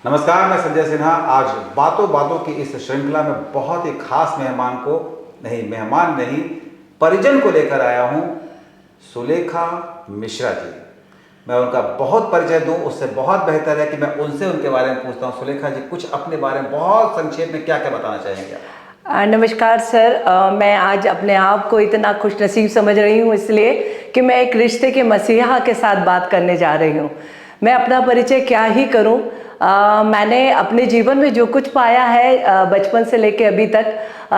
नमस्कार, मैं संजय सिन्हा। आज बातों बातों की इस श्रृंखला में बहुत ही खास मेहमान नहीं परिजन को लेकर आया हूं, सुलेखा मिश्रा जी। मैं उनका बहुत परिचय दूं उससे बहुत बेहतर है कि मैं उनसे उनके बारे में पूछता हूं। सुलेखा जी, कुछ अपने बारे में बहुत संक्षेप में क्या क्या बताना चाहेंगे आप? नमस्कार सर। मैं आज अपने आप को इतना खुशनसीब समझ रही हूँ इसलिए कि मैं एक रिश्ते के मसीहा के साथ बात करने जा रही हूँ। मैं अपना परिचय क्या ही करूँ। मैंने अपने जीवन में जो कुछ पाया है बचपन से लेकर अभी तक,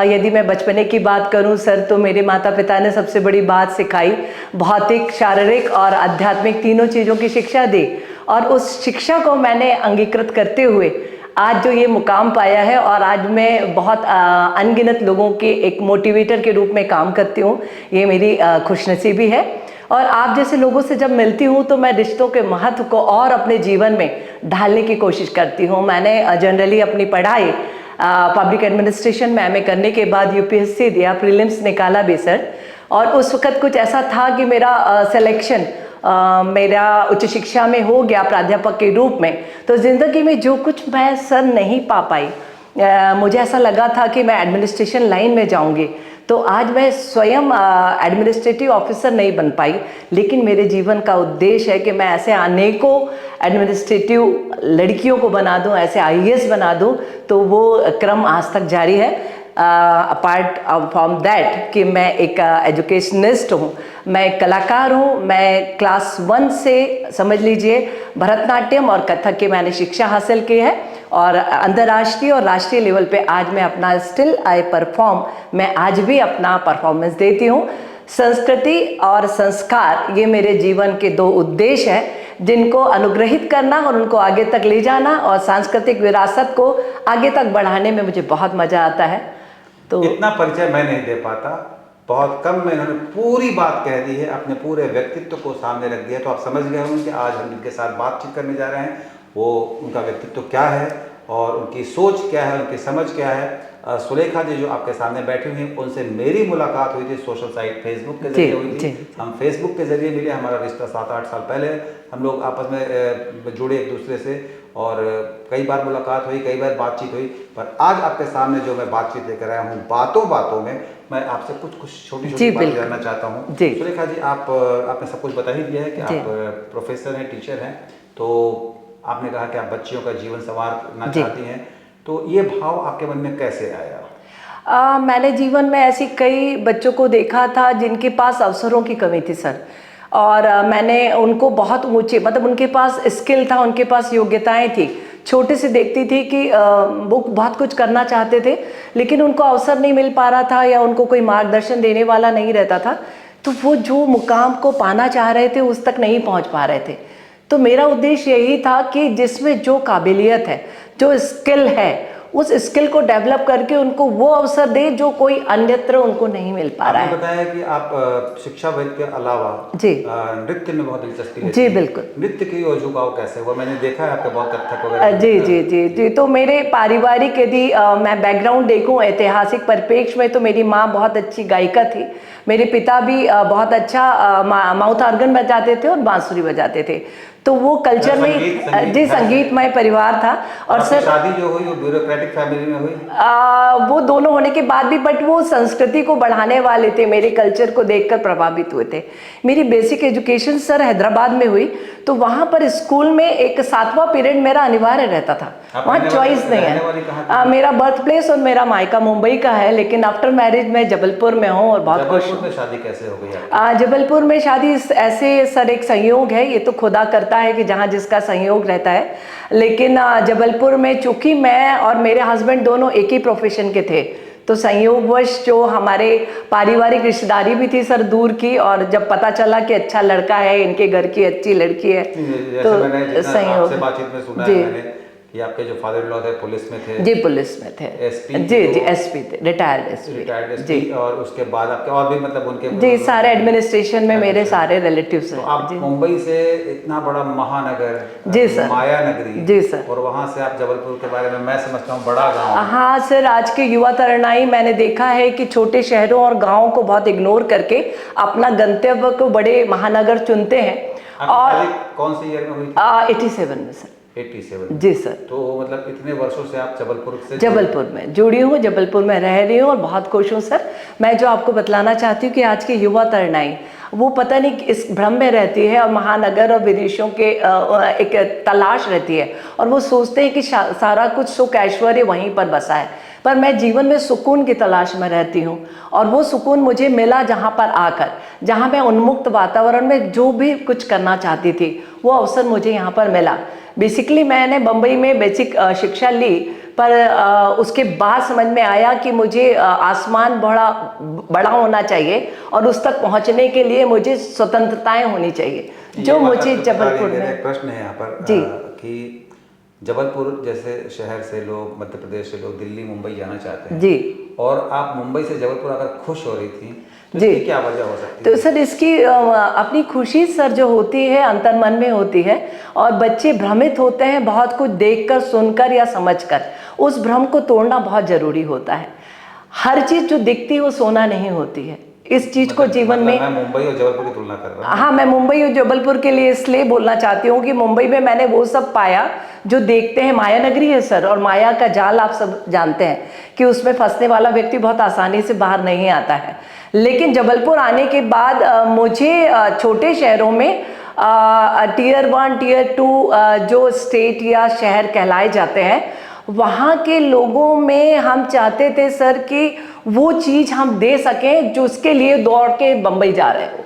यदि मैं बचपने की बात करूं सर, तो मेरे माता पिता ने सबसे बड़ी बात सिखाई, भौतिक, शारीरिक और आध्यात्मिक तीनों चीज़ों की शिक्षा दी। और उस शिक्षा को मैंने अंगीकृत करते हुए आज जो ये मुकाम पाया है, और आज मैं बहुत अनगिनत लोगों के एक मोटिवेटर के रूप में काम करती हूँ। ये मेरी खुशनसीबी है। और आप जैसे लोगों से जब मिलती हूँ तो मैं रिश्तों के महत्व को और अपने जीवन में ढालने की कोशिश करती हूँ। मैंने जनरली अपनी पढ़ाई पब्लिक एडमिनिस्ट्रेशन में एमए करने के बाद यूपीएससी दिया, प्रीलिम्स निकाला भी सर। और उस वक्त कुछ ऐसा था कि मेरा सिलेक्शन मेरा उच्च शिक्षा में हो गया प्राध्यापक के रूप में। तो ज़िंदगी में जो कुछ मैं सर नहीं पा पाई, मुझे ऐसा लगा था कि मैं एडमिनिस्ट्रेशन लाइन में जाऊंगी। तो आज मैं स्वयं एडमिनिस्ट्रेटिव ऑफिसर नहीं बन पाई, लेकिन मेरे जीवन का उद्देश्य है कि मैं ऐसे अनेकों एडमिनिस्ट्रेटिव लड़कियों को बना दूं, ऐसे आईएएस बना दूं। तो वो क्रम आज तक जारी है। अपार्ट फ्रॉम दैट कि मैं एक एजुकेशनिस्ट हूँ, मैं एक कलाकार हूँ। मैं क्लास 1 से समझ लीजिए भरतनाट्यम और कथक की मैंने शिक्षा हासिल की है, और अंतर्राष्ट्रीय और राष्ट्रीय लेवल पे आज मैं अपना स्टिल आई परफॉर्म, मैं आज भी अपना परफॉर्मेंस देती हूँ। संस्कृति और संस्कार ये मेरे जीवन के दो उद्देश्य हैं, जिनको अनुग्रहित करना और उनको आगे तक ले जाना, और सांस्कृतिक विरासत को आगे तक बढ़ाने में मुझे बहुत मज़ा आता है। तो इतना परिचय मैं नहीं दे पाता, बहुत कम में इन्होंने पूरी बात कह दी है, अपने पूरे व्यक्तित्व को सामने रख दिया। तो आप समझ गए होंगे कि आज हम जिनके साथ बातचीत करने जा रहे हैं वो उनका व्यक्तित्व क्या है और उनकी सोच क्या है, उनकी समझ क्या है। सुलेखा जी जो आपके सामने बैठी हुई हैं, उनसे मेरी मुलाकात हुई थी सोशल साइट फेसबुक के जरिए हुई थी। हम फेसबुक के जरिए मिले, हमारा रिश्ता 7-8 साल पहले हम लोग आपस में जुड़े एक दूसरे से, और कई बार मुलाकात हुई, कई बार बातचीत हुई। पर आज आपके सामने जो मैं बातचीत लेकर आया हूँ, बातों बातों में मैं आपसे कुछ छोटी छोटी बातें जानना चाहता हूँ। सुलेखा जी, आपने सब कुछ बता ही दिया है कि आप प्रोफेसर हैं, टीचर हैं। तो आपने कहा कि आप बच्चियों का जीवन संवारना चाहती हैं, तो ये भाव आपके मन में कैसे आया? मैंने जीवन में ऐसी कई बच्चों को देखा था जिनके पास अवसरों की कमी थी सर, और मैंने उनको बहुत ऊंचे, मतलब उनके पास स्किल था, उनके पास योग्यताएं थी। छोटे से देखती थी कि वो बहुत कुछ करना चाहते थे, लेकिन उनको अवसर नहीं मिल पा रहा था, या उनको कोई मार्गदर्शन देने वाला नहीं रहता था। तो वो जो मुकाम को पाना चाह रहे थे उस तक नहीं पहुंच पा रहे थे। तो मेरा उद्देश्य यही था कि जिसमें जो काबिलियत है, जो स्किल है, उस स्किल को डेवलप करके उनको वो अवसर दे जो कोई अन्यत्र उनको नहीं मिल पा रहा है। आपने बताया कि आप शिक्षा के अलावा जी नृत्य में बहुत दिलचस्पी लेती जी हैं। बिल्कुल। नृत्य की ओर झुकाव कैसे हुआ? मैंने देखा है आपके बहुत कथक वगैरह। जी जी जी जी। तो मेरे पारिवारिक यदि मैं बैकग्राउंड देखूं ऐतिहासिक परिप्रेक्ष्य में, तो मेरी माँ बहुत अच्छी गायिका थी। मेरे पिता भी बहुत अच्छा माउथ ऑर्गन बजाते थे और बांसुरी बजाते थे। तो वो कल्चर में जी संगीतमय परिवार था। और सर शादी जो हुई वो ब्यूरोक्रेटिक फैमिली में हुई? वो दोनों होने के बाद भी, बट वो संस्कृति को बढ़ाने वाले थे, मेरे कल्चर को देखकर प्रभावित हुए थे। मेरी बेसिक एजुकेशन सर हैदराबाद में हुई, तो वहाँ पर स्कूल में एक 7वां पीरियड मेरा अनिवार्य रहता था, वहाँ चॉइस नहीं है। मेरा बर्थ प्लेस और मेरा मायका मुंबई का है, लेकिन आफ्टर मैरिज मैं जबलपुर में हूँ और बहुत खुश हूँ। शादी कैसे हो गई? जबलपुर में शादी ऐसे सर एक संयोग है, ये तो खुदा करता है कि जहाँ जिसका संयोग रहता है। लेकिन जबलपुर में चूंकि मैं और मेरे हस्बैंड दोनों एक ही प्रोफेशन के थे, तो संयोगवश जो हमारे पारिवारिक रिश्तेदारी भी थी सर दूर की, और जब पता चला कि अच्छा लड़का है, इनके घर की अच्छी लड़की है, तो संयोग से बातचीत में सुना है मैंने कि आपके जो फादर इन लॉ थे पुलिस में थे। जी पुलिस में थे। एसपी? जी जी एसपी थे, रिटायर्ड एसपी जी। और उसके बाद आपके और भी मतलब उनके जी सारे एडमिनिस्ट्रेशन में मेरे सारे रिलेटिव्स हैं। तो आप मुंबई से इतना बड़ा महानगर, जी सर, माया नगरी, जी सर, और वहाँ से आप जबलपुर के बारे में मैं समझता हूँ बड़ा गाँव। हाँ सर, आज के युवा तरुणाई मैंने देखा है कि छोटे शहरों और गाँव को बहुत इग्नोर करके अपना गंतव्य को बड़े महानगर चुनते हैं। और कौन सी ईयर में हुई? 87 में सर। 87। जी सर। तो मतलब इतने वर्षों से आप जबलपुर से जबलपुर में जुड़ी हूँ, जबलपुर में रह रही हूँ और बहुत खुश हूँ सर। मैं जो आपको बतलाना चाहती हूँ कि आज की युवा तरुणाई वो पता नहीं इस भ्रम में रहती है और महानगर और विदेशों के एक तलाश रहती है और वो सोचते हैं कि सारा कुछ सुख ऐश्वर्य वहीं पर बसा है, पर मैं जीवन में सुकून की तलाश में रहती हूँ और वो सुकून मुझे मिला जहाँ पर आकर, जहाँ मैं उन्मुक्त वातावरण में जो भी कुछ करना चाहती थी वो अवसर मुझे यहाँ पर मिला। बेसिकली मैंने बम्बई में बेसिक शिक्षा ली, पर उसके बाद समझ में आया कि मुझे आसमान बड़ा होना चाहिए और उस तक पहुंचने के लिए मुझे स्वतंत्रताएं होनी चाहिए, जो मुझे जबलपुर में। एक प्रश्न है यहाँ पर जी। कि जबलपुर जैसे शहर से लोग, मध्य प्रदेश से लोग दिल्ली मुंबई जाना चाहते हैं जी। और आप मुंबई से जबलपुर अगर खुश हो रही थी तो जी। इसकी क्या वजह हो सकती तो है? सर इसकी अपनी खुशी सर जो होती है अंतर्मन में होती है और बच्चे भ्रमित होते हैं बहुत कुछ देखकर, सुनकर या समझकर। उस भ्रम को तोड़ना बहुत जरूरी होता है। हर चीज जो दिखती है वो सोना नहीं होती है। इस चीज को जीवन में, मैं मुंबई और जबलपुर की तुलना कर रहा हूँ। हाँ, मैं मुंबई और जबलपुर के लिए इसलिए बोलना चाहती हूँ कि मुंबई में मैंने वो सब पाया जो देखते हैं। माया नगरी है सर, और माया का जाल आप सब जानते हैं कि उसमें फंसने वाला व्यक्ति बहुत आसानी से बाहर नहीं आता है। लेकिन जबलपुर आने के बाद मुझे छोटे शहरों में टियर 1 टियर 2 जो स्टेट या शहर कहलाए जाते हैं, वहाँ के लोगों में हम चाहते थे सर कि वो चीज़ हम दे सकें जो उसके लिए दौड़ के बम्बई जा रहे हो।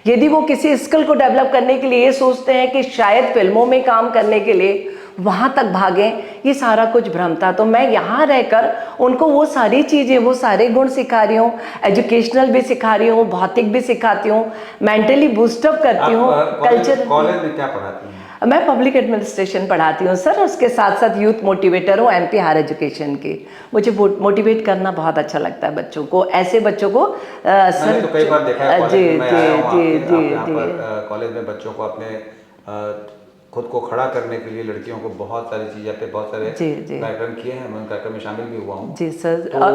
यदि वो किसी स्किल को डेवलप करने के लिए ये सोचते हैं कि शायद फिल्मों में काम करने के लिए वहाँ तक भागें, ये सारा कुछ भ्रम था। तो मैं यहाँ रहकर उनको वो सारी चीज़ें, वो सारे गुण सिखा रही हूँ, एजुकेशनल भी सिखा रही हूँ, भौतिक भी सिखाती हूँ, मेंटली बूस्टअप करती हूँ। कल्चर कॉलेज में क्या पढ़ाती हैं? मैं पब्लिक एडमिनिस्ट्रेशन पढ़ाती हूँ सर, उसके साथ साथ यूथ मोटिवेटर हूँ एमपी हायर एजुकेशन की। मुझे मोटिवेट करना बहुत अच्छा लगता है बच्चों को, ऐसे बच्चों को मैंने तो कई बार देखा है जी कॉलेज में, मैं आया हूँ जी आपके जी यहाँ जी पर कॉलेज में बच्चों को अपने खुद को खड़ा करने के लिए लड़कियों को बहुत सारी चीज़ें पे बहुत सारे कार्यक्रम किए हैं। मैं उन कार्यक्रम में शामिल भी हुआ हूँ जी सर। तो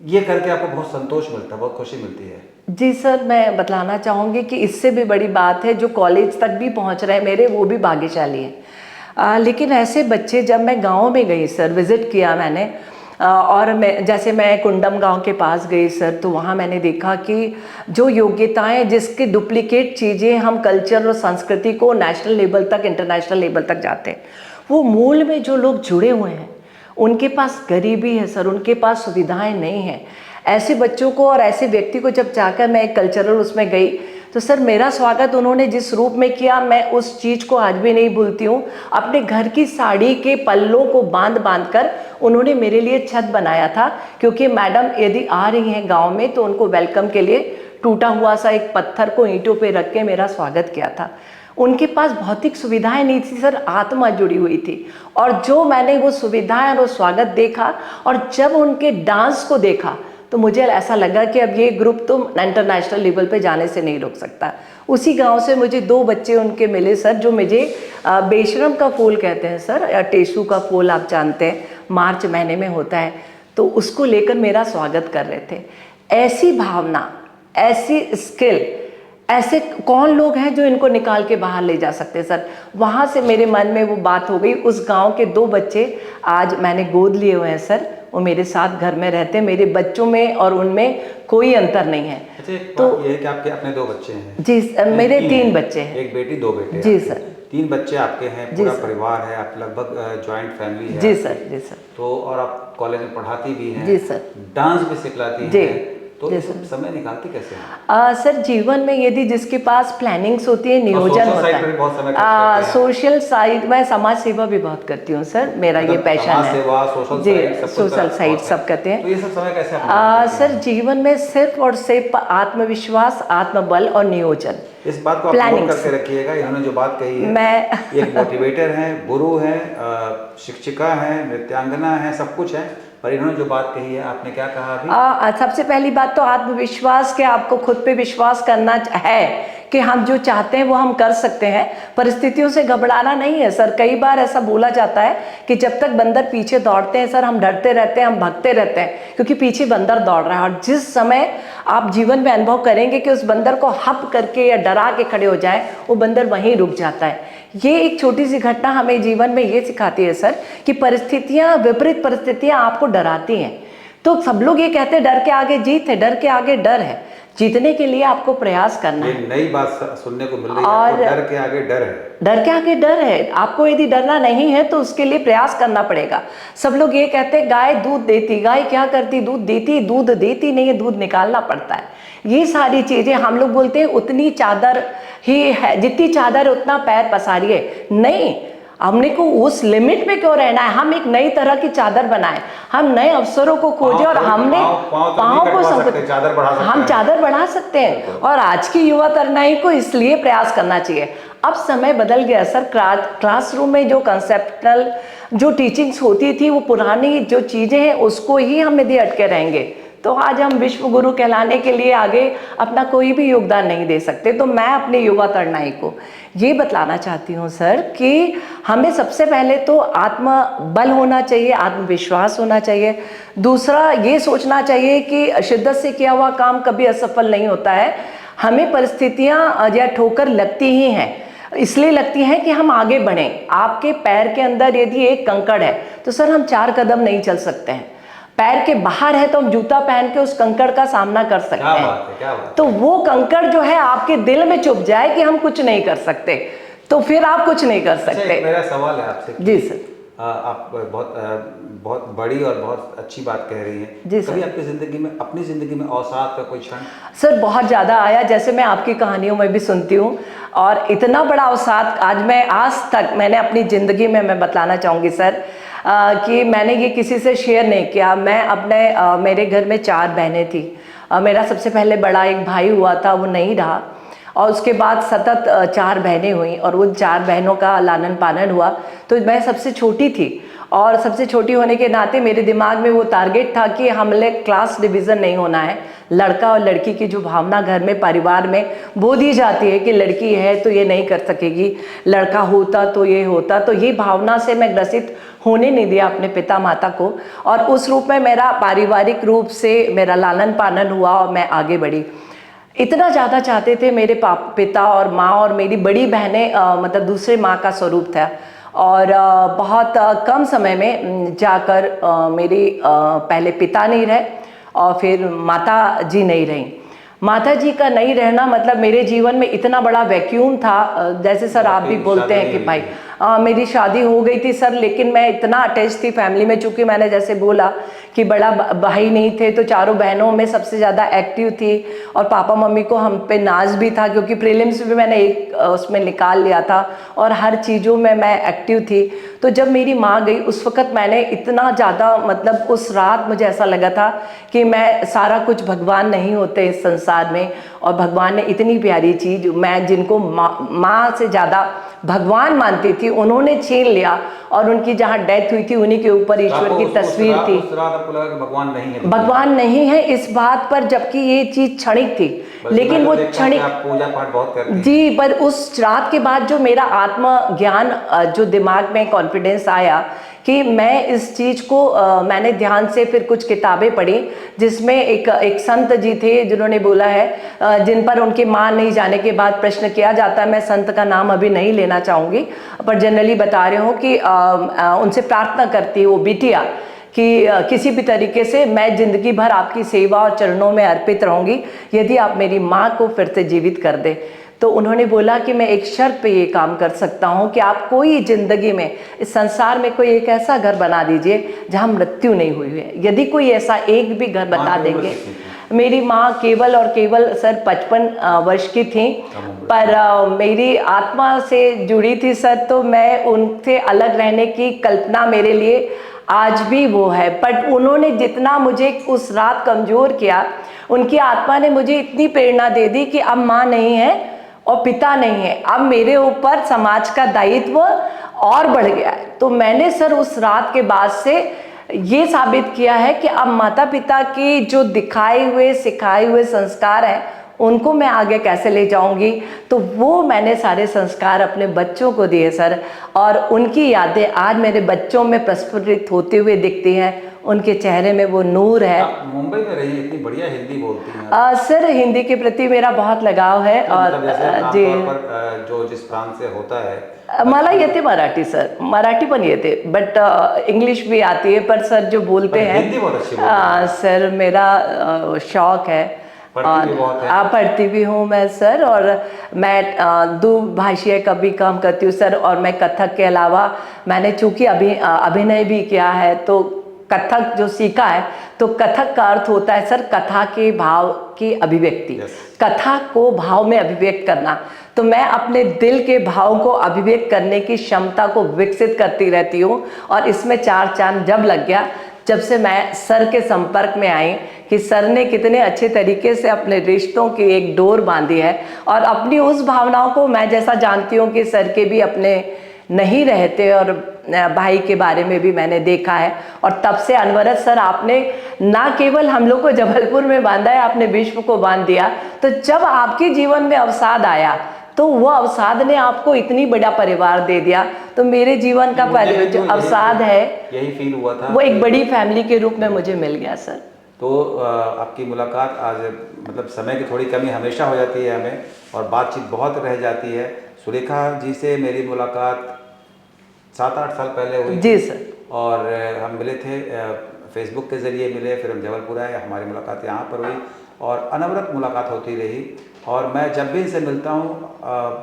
ये करके आपको बहुत संतोष मिलता है, बहुत खुशी मिलती है? जी सर, मैं बतलाना चाहूँगी कि इससे भी बड़ी बात है जो कॉलेज तक भी पहुँच रहे हैं मेरे, वो भी भाग्यशाली हैं। लेकिन ऐसे बच्चे, जब मैं गांव में गई सर, विज़िट किया मैंने, और मैं कुंडम गांव के पास गई सर, तो वहाँ मैंने देखा कि जो योग्यताएं, जिसके डुप्लीकेट चीज़ें हम कल्चर और संस्कृति को नेशनल लेवल तक, इंटरनेशनल लेवल तक जाते हैं, वो मूल में जो लोग जुड़े हुए हैं उनके पास गरीबी है सर, उनके पास सुविधाएं नहीं हैं। ऐसे बच्चों को और ऐसे व्यक्ति को जब जाकर मैं एक कल्चरल उसमें गई तो सर मेरा स्वागत उन्होंने जिस रूप में किया, मैं उस चीज़ को आज भी नहीं भूलती हूँ। अपने घर की साड़ी के पल्लों को बांध कर उन्होंने मेरे लिए छत बनाया था, क्योंकि मैडम यदि आ रही हैं गांव में तो उनको वेलकम के लिए टूटा हुआ सा एक पत्थर को ईंटों पे रख के मेरा स्वागत किया था। उनके पास भौतिक सुविधाएं नहीं थी सर, आत्मा जुड़ी हुई थी। और जो मैंने वो सुविधाएं और स्वागत देखा और जब उनके डांस को देखा तो मुझे ऐसा लगा कि अब ये ग्रुप तो इंटरनेशनल लेवल पे जाने से नहीं रोक सकता। उसी गांव से मुझे 2 बच्चे उनके मिले सर, जो मुझे बेशरम का फूल कहते हैं सर, या टेसू का फूल आप जानते हैं, मार्च महीने में होता है, तो उसको लेकर मेरा स्वागत कर रहे थे। ऐसी भावना, ऐसी स्किल, ऐसे कौन लोग हैं जो इनको निकाल के बाहर ले जा सकते हैं सर। वहाँ से मेरे मन में वो बात हो गई। उस गांव के 2 बच्चे आज मैंने गोद लिए हुए हैं सर, वो मेरे साथ घर में रहते हैं। मेरे बच्चों में और उनमें कोई अंतर नहीं है। अच्छा, एक तो बात ये है कि आपके अपने 2 बच्चे हैं? जी, मेरे 3 बच्चे हैं। एक बेटी 2 बेटे? जी सर। 3 बच्चे आपके हैं, पूरा परिवार है, आप लगभग जॉइंट फैमिली है? जी सर। जी सर। तो और आप कॉलेज में पढ़ाती भी हैं? जी सर। डांस भी सिखलाती जी। हैं, तो समय निकालती कैसे हैं? सर जीवन में यदि जिसके पास प्लानिंग्स होती है, नियोजन होता है, सोशल साइड में समाज सेवा भी बहुत करती हूँ सर, मेरा ये पैशन है। जी, सोशल साइड सब करते हैं। तो ये सब समय कैसे सर जीवन में सिर्फ और सिर्फ आत्मविश्वास, आत्मबल और नियोजन, इस बात को आप नोट करके रखिएगा। इन्होंने जो बात कही है, मैं एक मोटिवेटर हैं, गुरु हैं, शिक्षिका हैं, नृत्यांगना हैं, सब कुछ है, पर इन्होंने जो बात कही है, आपने क्या कहा अभी? सबसे पहली बात तो आत्मविश्वास के, आपको खुद पे विश्वास करना है, कि हम जो चाहते हैं वो हम कर सकते हैं। परिस्थितियों से घबराना नहीं है सर। कई बार ऐसा बोला जाता है कि जब तक बंदर पीछे दौड़ते हैं सर, हम डरते रहते हैं, हम भागते रहते हैं, क्योंकि पीछे बंदर दौड़ रहा है। और जिस समय आप जीवन में अनुभव करेंगे कि उस बंदर को हप करके या डरा के खड़े हो जाए, वो बंदर वहीं रुक जाता है। ये एक छोटी सी घटना हमें जीवन में ये सिखाती है सर कि परिस्थितियां, विपरीत परिस्थितियां आपको डराती हैं। तो सब लोग ये कहते हैं डर के आगे जीत है, डर के आगे डर है। जीतने के लिए आपको प्रयास करना है। नई बात सुनने को मिल रही है, और डर के आगे डर है। डर के आगे डर है। आपको यदि डरना नहीं है तो उसके लिए प्रयास करना पड़ेगा। सब लोग ये कहते हैं गाय दूध देती, गाय क्या करती, दूध देती, दूध देती नहीं है, दूध निकालना पड़ता है। ये सारी चीजें हम लोग बोलते हैं उतनी चादर ही है, जितनी चादर उतना पैर पसारिए। नहीं, हमने को उस लिमिट में क्यों रहना है। हम एक नई तरह की चादर बनाए, हम नए अवसरों को खोजे और हमने पाँव को हम चादर बढ़ा सकते हैं। और आज की युवा तरुणाई को इसलिए प्रयास करना चाहिए। अब समय बदल गया सर। क्लासरूम में जो कंसेप्टल जो टीचिंग्स होती थी, वो पुरानी जो चीजें हैं उसको ही हम यदि अटके रहेंगे तो आज हम विश्व गुरु कहलाने के लिए आगे अपना कोई भी योगदान नहीं दे सकते। तो मैं अपनी युवा तरुणाई को ये बतलाना चाहती हूँ सर कि हमें सबसे पहले तो आत्मबल होना चाहिए, आत्मविश्वास होना चाहिए। दूसरा ये सोचना चाहिए कि शिद्दत से किया हुआ काम कभी असफल नहीं होता है। हमें परिस्थितियाँ या ठोकर लगती ही हैं, इसलिए लगती हैं कि हम आगे बढ़ें। आपके पैर के अंदर यदि एक कंकड़ है तो सर हम 4 कदम नहीं चल सकते हैं। पैर के बाहर है तो हम जूता पहन के उस कंकड़ का सामना कर सकते हैं। क्या बात है। तो वो कंकड़ जो है आपके दिल में चुभ जाए कि हम कुछ नहीं कर सकते, तो फिर आप कुछ नहीं कर सकते। मेरा सवाल है आपसे। जी सर। आप बहुत बड़ी और बहुत अच्छी बात कह रही हैं। जी सर। कभी आपकी ज़िंदगी में, अपनी ज़िंदगी में अवसाद का कोई क्षण? सर बहुत ज़्यादा आया, जैसे मैं आपकी कहानियों में भी सुनती हूँ। और इतना बड़ा अवसाद आज तक मैंने अपनी ज़िंदगी में, मैं बतलाना चाहूँगी सर कि मैंने ये किसी से शेयर नहीं किया। मैं मेरे घर में 4 बहनें थी। मेरा सबसे पहले बड़ा एक भाई हुआ था, वो नहीं रहा। और उसके बाद सतत 4 बहनें हुई और उन 4 बहनों का लालन पालन हुआ। तो मैं सबसे छोटी थी और सबसे छोटी होने के नाते मेरे दिमाग में वो टारगेट था कि हमने क्लास डिवीज़न नहीं होना है। लड़का और लड़की की जो भावना घर में, परिवार में बो दी जाती है कि लड़की है तो ये नहीं कर सकेगी, लड़का होता तो ये होता, तो ये भावना से मैं ग्रसित होने नहीं दिया अपने पिता माता को। और उस रूप में मेरा पारिवारिक रूप से मेरा लालन पालन हुआ और मैं आगे बढ़ी। इतना ज़्यादा चाहते थे मेरे पिता और माँ, और मेरी बड़ी बहनें मतलब दूसरे माँ का स्वरूप था। और बहुत कम समय में जाकर मेरी पहले पिता नहीं रहे और फिर माता जी नहीं रहीं। माता जी का नहीं रहना मतलब मेरे जीवन में इतना बड़ा वैक्यूम था। जैसे सर आप भी बोलते हैं कि भाई मेरी शादी हो गई थी सर, लेकिन मैं इतना अटैच थी फैमिली में, चूँकि मैंने जैसे बोला कि बड़ा भाई नहीं थे तो चारों बहनों में सबसे ज़्यादा एक्टिव थी। और पापा मम्मी को हम पे नाज भी था क्योंकि प्रीलिम्स भी मैंने एक उसमें निकाल लिया था और हर चीज़ों में मैं एक्टिव थी। तो जब मेरी माँ गई उस वक़्त मैंने इतना ज़्यादा, मतलब उस रात मुझे ऐसा लगा था कि मैं सारा कुछ भगवान नहीं होते इस संसार में, और भगवान ने इतनी प्यारी चीज़, मैं जिनको माँ से ज़्यादा भगवान मानती थी, उन्होंने छीन लिया। और उनकी जहाँ डेथ हुई थी उन्हीं के ऊपर ईश्वर की तस्वीर थी। उस रात आपको लगा कि भगवान नहीं है? भगवान नहीं है इस बात पर, जबकि ये चीज़ क्षणिक थी, लेकिन वो क्षणिक, आप पूजा पाठ बहुत करते हैं जी। पर उस रात के बाद जो मेरा आत्मज्ञान, जो दिमाग में कॉन्फिडेंस आया कि मैं इस चीज़ को मैंने ध्यान से फिर कुछ किताबें पढ़ी जिसमें एक संत जी थे जिन्होंने बोला है, जिन पर उनके मां नहीं जाने के बाद प्रश्न किया जाता है। मैं संत का नाम अभी नहीं लेना चाहूँगी, पर जनरली बता रही हूँ कि उनसे प्रार्थना करती है वो बिटिया कि किसी भी तरीके से मैं ज़िंदगी भर आपकी सेवा और चरणों में अर्पित रहूँगी यदि आप मेरी माँ को फिर से जीवित कर दे। तो उन्होंने बोला कि मैं एक शर्त पे ये काम कर सकता हूँ कि आप कोई ज़िंदगी में, इस संसार में कोई एक ऐसा घर बना दीजिए जहाँ मृत्यु नहीं हुई है। यदि कोई ऐसा एक भी घर बता देंगे। मेरी माँ केवल और केवल सर 55 वर्ष की थी, पर मेरी आत्मा से जुड़ी थी सर, तो मैं उनसे अलग रहने की कल्पना मेरे लिए आज भी वो है। बट उन्होंने जितना मुझे उस रात कमज़ोर किया, उनकी आत्मा ने मुझे इतनी प्रेरणा दे दी कि अब माँ नहीं है और पिता नहीं है, अब मेरे ऊपर समाज का दायित्व और बढ़ गया है। तो मैंने सर उस रात के बाद से ये साबित किया है कि अब माता पिता की जो दिखाए हुए सिखाए हुए संस्कार हैं उनको मैं आगे कैसे ले जाऊंगी, तो वो मैंने सारे संस्कार अपने बच्चों को दिए सर। और उनकी यादें आज मेरे बच्चों में प्रस्फुटित होते हुए दिखती हैं, उनके चेहरे में वो नूर है। आप मुंबई में रही, इतनी बढ़िया हिंदी बोलती हैं। सर हिंदी के प्रति मेरा बहुत लगाव है। और मतलब जैसे जी आमतौर पर जो जिस प्रांत से होता है, मला येते मराठी सर, मराठी पण येते, बट इंग्लिश भी आती है। पर सर जो बोलते हैं हिंदी बहुत अच्छी बोलते हैं। सर मेरा शौक है पढ़ती भी बहुत है। पढ़ती भी हूँ मैं सर। और मैं दुभाषीय का भी काम करती हूँ सर। और मैं कथक के अलावा मैंने चूंकि अभिनय भी किया है, तो कथक जो सीखा है, तो कथक का अर्थ होता है सर कथा के भाव की अभिव्यक्ति। Yes. कथा को भाव में अभिव्यक्त करना। तो मैं अपने दिल के भाव को अभिव्यक्त करने की क्षमता को विकसित करती रहती हूँ। और इसमें चार चांद जब लग गया, जब से मैं सर के संपर्क में आई कि सर ने कितने अच्छे तरीके से अपने रिश्तों की एक डोर बांधी है। और अपनी उस भावनाओं को मैं जैसा जानती हूँ कि सर के भी अपने नहीं रहते, और भाई के बारे में भी मैंने देखा है। और तब से अनवरत सर आपने ना केवल हम लोग को जबलपुर में बांधा है, आपने विश्व को बांध दिया। तो जब आपके जीवन में अवसाद आया, तो वो अवसाद ने आपको इतनी बड़ा परिवार दे दिया। तो मेरे जीवन का जो अवसाद है, यही फील हुआ था, वो एक बड़ी फैमिली के रूप में मुझे मिल गया सर। तो आपकी मुलाकात आज, मतलब समय की थोड़ी कमी हमेशा हो जाती है हमें, और बातचीत बहुत रह जाती है। सुलेखा जी से मेरी मुलाकात 7-8 साल पहले हुई जी सर। और हम मिले थे, फेसबुक के ज़रिए मिले, फिर हम जबलपुर आए, हमारी मुलाकात यहाँ पर हुई और अनवरत मुलाकात होती रही। और मैं जब भी इनसे मिलता हूँ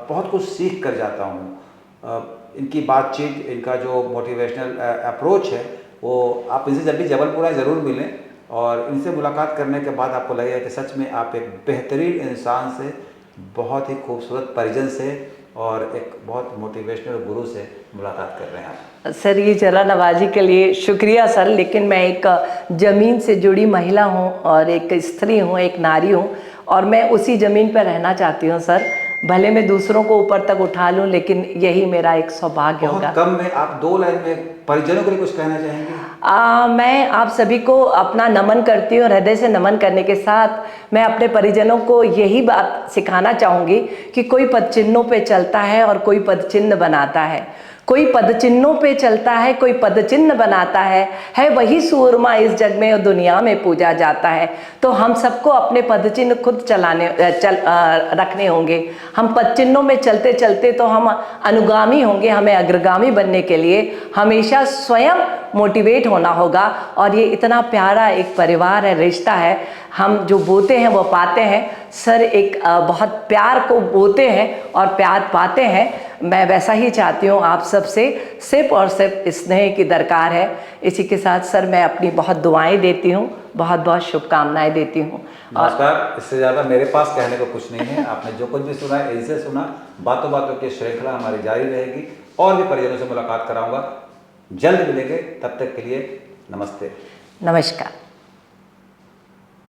बहुत कुछ सीख कर जाता हूँ। इनकी बातचीत, इनका जो मोटिवेशनल अप्रोच है, वो आप इनसे जब भी जबलपुर आए ज़रूर मिलें। और इनसे मुलाकात करने के बाद आपको लगेगा कि सच में आप एक बेहतरीन इंसान से, बहुत ही खूबसूरत परिजन से और एक बहुत मोटिवेशनल गुरु से मुलाकात कर रहे हैं। सर ये जरा नवाजी के लिए शुक्रिया सर, लेकिन मैं एक ज़मीन से जुड़ी महिला हूँ और एक स्त्री हूँ, एक नारी हूँ, और मैं उसी ज़मीन पर रहना चाहती हूँ सर। भले मैं दूसरों को ऊपर तक उठा लूँ, लेकिन यही मेरा एक सौभाग्य होगा। बहुत कम में आप 2 लाइन में परिजनों के लिए कुछ कहना चाहेंगे? मैं आप सभी को अपना नमन करती हूँ। हृदय से नमन करने के साथ मैं अपने परिजनों को यही बात सिखाना चाहूँगी कि कोई पदचिन्हों पे चलता है और कोई पदचिन्ह बनाता है। कोई पदचिन्हों पे चलता है, कोई पदचिन्ह बनाता है वही सूरमा इस जग में और दुनिया में पूजा जाता है। तो हम सबको अपने पदचिन्ह खुद रखने होंगे। हम पदचिन्हों में चलते चलते तो हम अनुगामी होंगे। हमें अग्रगामी बनने के लिए हमेशा स्वयं मोटिवेट होना होगा। और ये इतना प्यारा एक परिवार है, रिश्ता है। हम जो बोते हैं वो पाते हैं सर। एक बहुत प्यार को बोते हैं और प्यार पाते हैं। मैं वैसा ही चाहती हूँ आप सबसे, सिर्फ और सिर्फ स्नेह की दरकार है। इसी के साथ सर मैं अपनी बहुत दुआएं देती हूँ, बहुत बहुत शुभकामनाएं देती हूँ। नमस्कार। इससे ज़्यादा मेरे पास कहने को कुछ नहीं है। आपने जो कुछ भी सुना है, इनसे सुना। बातों बातों की श्रृंखला हमारी जारी रहेगी और भी परिजनों से मुलाकात कराऊंगा। जल्द मिलेंगे, तब तक के लिए नमस्ते, नमस्कार।